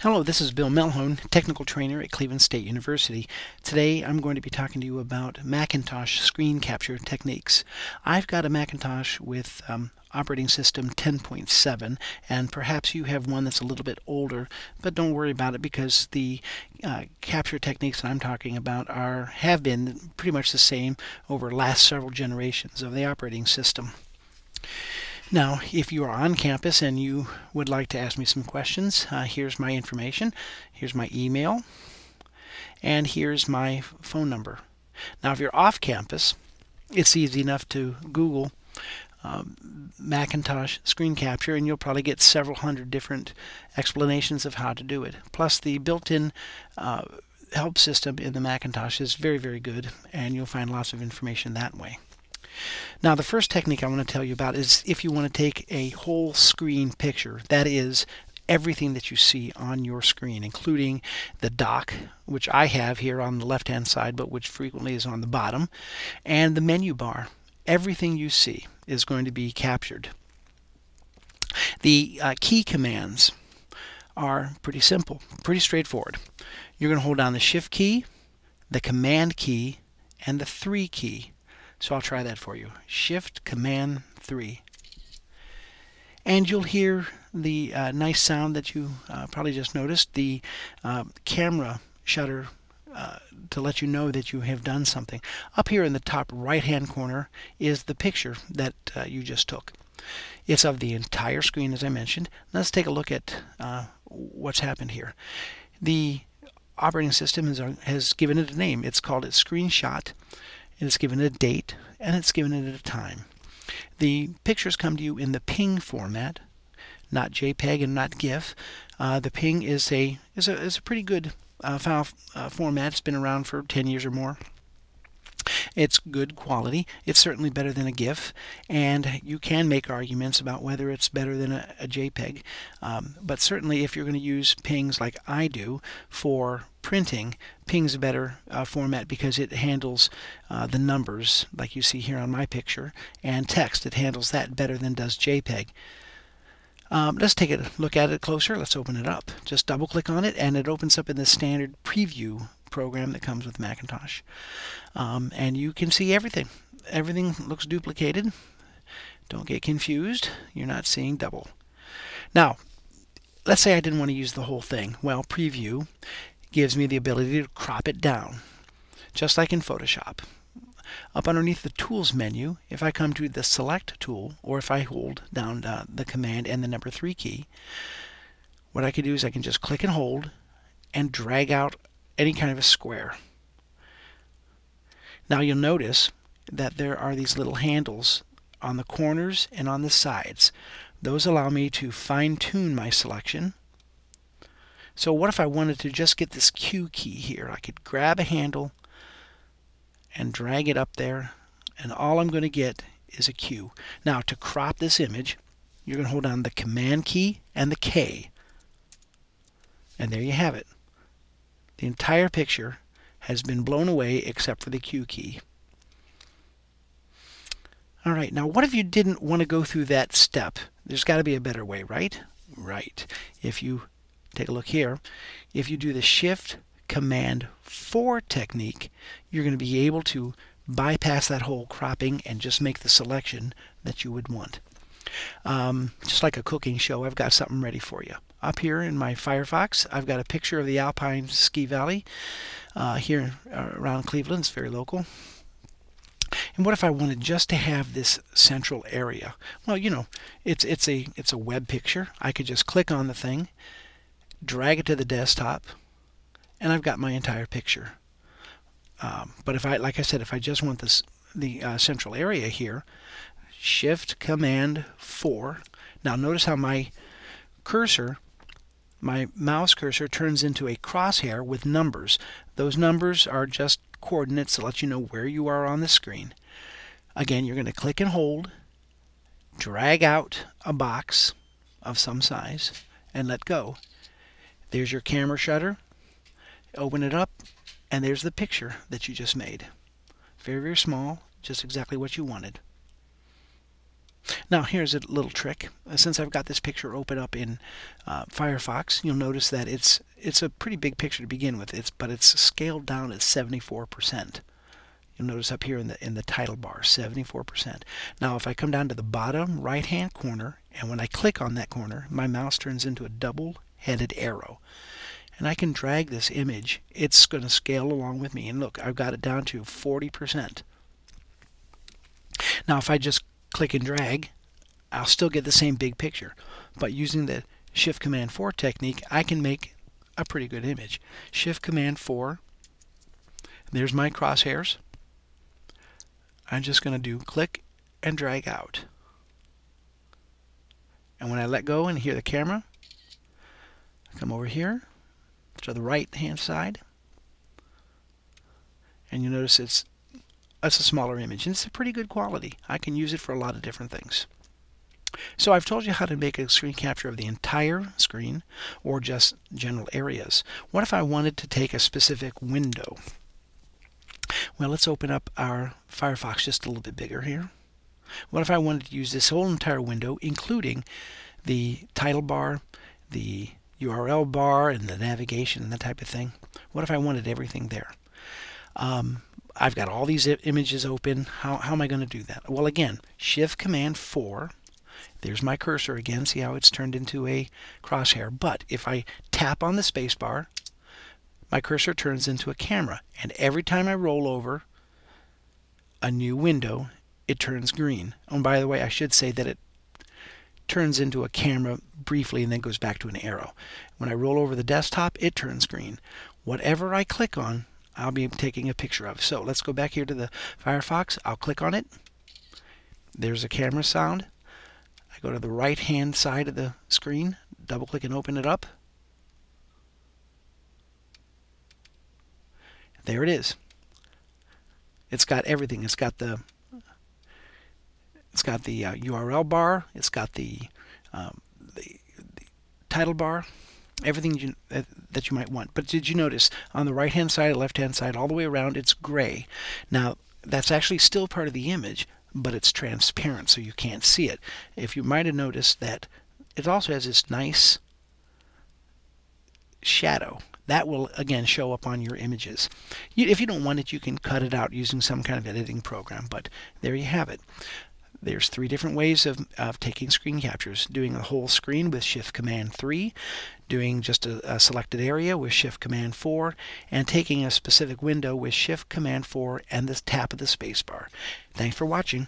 Hello, this is Bill Melhone, Technical Trainer at Cleveland State University. Today I'm going to be talking to you about Macintosh screen capture techniques. I've got a Macintosh with operating system 10.7, and perhaps you have one that's a little bit older, but don't worry about it because the capture techniques that I'm talking about have been pretty much the same over the last several generations of the operating system. Now, if you are on campus and you would like to ask me some questions, here's my information, here's my email, and here's my phone number. Now, if you're off campus, it's easy enough to Google Macintosh screen capture, and you'll probably get several hundred different explanations of how to do it. Plus, the built-in help system in the Macintosh is very, very good, and you'll find lots of information that way. Now, the first technique I want to tell you about is if you want to take a whole screen picture, that is everything that you see on your screen, including the dock, which I have here on the left-hand side, but which frequently is on the bottom, and the menu bar. Everything you see is going to be captured. The key commands are pretty simple, pretty straightforward. You're going to hold down the Shift key, the Command key, and the 3 key. So I'll try that for you. Shift, Command, 3. And you'll hear the nice sound that you probably just noticed, the camera shutter to let you know that you have done something. Up here in the top right-hand corner is the picture that you just took. It's of the entire screen, as I mentioned. Let's take a look at what's happened here. The operating system has given it a name. It's called it Screenshot. It's given it a date, and it's given it a time. The pictures come to you in the PNG format, not JPEG and not GIF. The PNG is a pretty good file format. It's been around for 10 years or more. It's good quality. It's certainly better than a GIF, and you can make arguments about whether it's better than a JPEG. But certainly, if you're going to use PNGs like I do for printing, PNG's a better format because it handles the numbers, like you see here on my picture, and text. It handles that better than does JPEG. Let's take a look at it closer. Let's open it up. Just double-click on it, and it opens up in the standard preview program that comes with Macintosh. And you can see everything. Everything looks duplicated. Don't get confused. You're not seeing double. Now, let's say I didn't want to use the whole thing. Well, preview gives me the ability to crop it down, just like in Photoshop. Up underneath the Tools menu, if I come to the Select tool, or if I hold down the Command and the number 3 key, what I can do is I can just click and hold and drag out any kind of a square. Now you'll notice that there are these little handles on the corners and on the sides. Those allow me to fine-tune my selection. So what if I wanted to just get this Q key here? I could grab a handle and drag it up there, and all I'm going to get is a Q. Now, to crop this image, you're going to hold down the Command key and the K, and there you have it. The entire picture has been blown away except for the Q key. All right, now what if you didn't want to go through that step? There's got to be a better way, right? Right. If you take a look here, if you do the Shift Command 4 technique, you're going to be able to bypass that whole cropping and just make the selection that you would want. Just like a cooking show, I've got something ready for you. Up here in my Firefox, I've got a picture of the Alpine Ski Valley here around Cleveland. It's very local. And what if I wanted just to have this central area? Well, you know, it's a web picture. I could just click on the thing, drag it to the desktop, and I've got my entire picture. But if like I said, if I just want the central area here, Shift Command 4. Now notice how my mouse cursor turns into a crosshair with numbers. Those numbers are just coordinates to let you know where you are on the screen. Again, you're going to click and hold, drag out a box of some size, and let go. There's your camera shutter. Open it up, and there's the picture that you just made. Very, very small, just exactly what you wanted. Now here's a little trick. Since I've got this picture open up in Firefox, you'll notice that it's a pretty big picture to begin with. But it's scaled down at 74%. You'll notice up here in the title bar, 74%. Now if I come down to the bottom right-hand corner, and when I click on that corner, my mouse turns into a double-headed arrow. And I can drag this image. It's going to scale along with me. And look, I've got it down to 40%. Now if I just click and drag, I'll still get the same big picture. But using the Shift-Command-4 technique, I can make a pretty good image. Shift-Command-4. There's my crosshairs. I'm just going to do click and drag out. And when I let go and hear the camera, I come over here to the right hand side, and you notice it's a smaller image, and it's a pretty good quality. I can use it for a lot of different things. So I've told you how to make a screen capture of the entire screen or just general areas. What if I wanted to take a specific window? Well, let's open up our Firefox just a little bit bigger here. What if I wanted to use this whole entire window, including the title bar, the URL bar, and the navigation and that type of thing? What if I wanted everything there? I've got all these images open. How am I going to do that? Well, again, Shift-Command-4. There's my cursor again. See how it's turned into a crosshair? But if I tap on the space bar, my cursor turns into a camera. And every time I roll over a new window, it turns green. Oh, and by the way, I should say that it turns into a camera briefly and then goes back to an arrow. When I roll over the desktop, it turns green. Whatever I click on, I'll be taking a picture of. So let's go back here to the Firefox. I'll click on it. There's a camera sound. I go to the right hand side of the screen, double click and open it up. There it is. It's got everything. It's got the URL bar. It's got the title bar. Everything that you might want. But did you notice on the right hand side, left hand side, all the way around, it's gray. Now that's actually still part of the image, but it's transparent, so you can't see it. If you might have noticed that it also has this nice shadow. That will again show up on your images. If you don't want it, you can cut it out using some kind of editing program, but there you have it. There's 3 different ways of taking screen captures. Doing a whole screen with Shift-Command-3, doing just a selected area with Shift-Command-4, and taking a specific window with Shift-Command-4 and the tap of the spacebar. Thanks for watching.